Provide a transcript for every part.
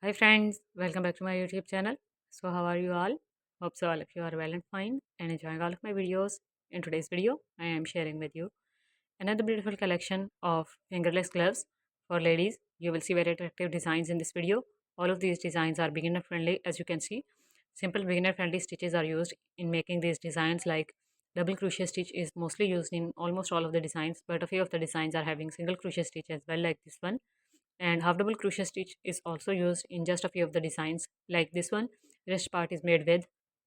Hi friends, welcome back to my YouTube channel. So how are you all? Hope so all of you are well and fine and enjoying all of my videos. In today's video, I am sharing with you another beautiful collection of fingerless gloves for ladies. You will see very attractive designs in this video. All of these designs are beginner friendly as you can see. Simple beginner friendly stitches are used in making these designs like double crochet stitch is mostly used in almost all of the designs, but a few of the designs are having single crochet stitch as well like this one, and half double crochet stitch is also used in just a few of the designs like this one. Rest part is made with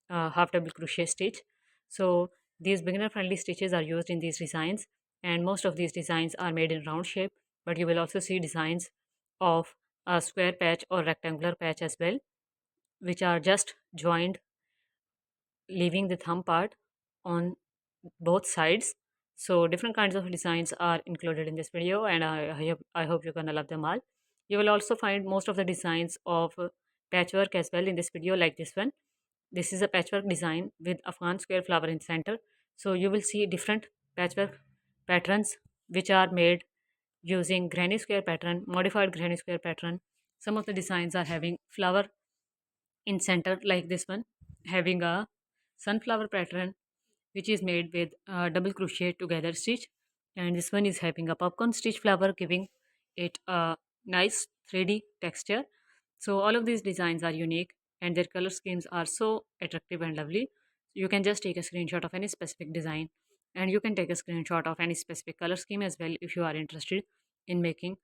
half double crochet stitch. So these beginner friendly stitches are used in these designs, and most of these designs are made in round shape, but you will also see designs of a square patch or rectangular patch as well, which are just joined, leaving the thumb part on both sides. So different kinds of designs are included in this video, and I hope you're gonna love them all. You will also find most of the designs of patchwork as well in this video like this one. This is a patchwork design with Afghan square flower in center. So you will see different patchwork patterns which are made using granny square pattern, modified granny square pattern. Some of the designs are having flower in center like this one, having a sunflower pattern which is made with double crochet together stitch, and this one is having a popcorn stitch flower giving it a nice 3D texture. So all of these designs are unique and their color schemes are so attractive and lovely. You can just take a screenshot of any specific design, and you can take a screenshot of any specific color scheme as well if you are interested in making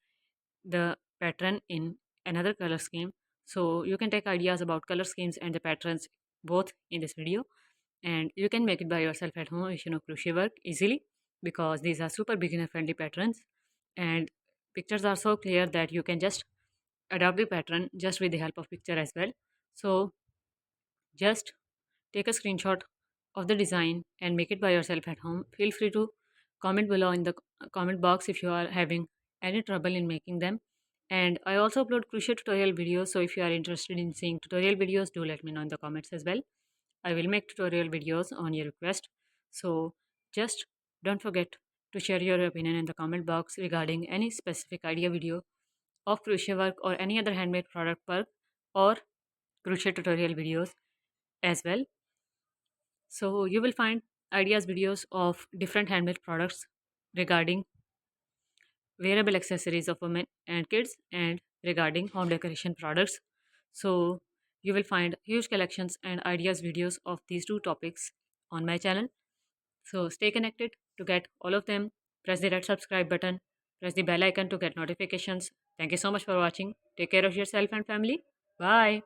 the pattern in another color scheme. So you can take ideas about color schemes and the patterns both in this video, and you can make it by yourself at home if you know crochet work easily, because these are super beginner friendly patterns, and pictures are so clear that you can just adopt the pattern just with the help of picture as well. So just take a screenshot of the design and make it by yourself at home. Feel free to comment below in the comment box if you are having any trouble in making them. And I also upload crochet tutorial videos, so if you are interested in seeing tutorial videos, do let me know in the comments as well. I will make tutorial videos on your request. So just don't forget to share your opinion in the comment box regarding any specific idea video of crochet work or any other handmade product work or crochet tutorial videos as well. So you will find ideas videos of different handmade products regarding wearable accessories of women and kids, and regarding home decoration products. So you will find huge collections and ideas videos of these two topics on my channel. So stay connected to get all of them. Press the red subscribe button, press the bell icon to get notifications. Thank you so much for watching. Take care of yourself and family. Bye.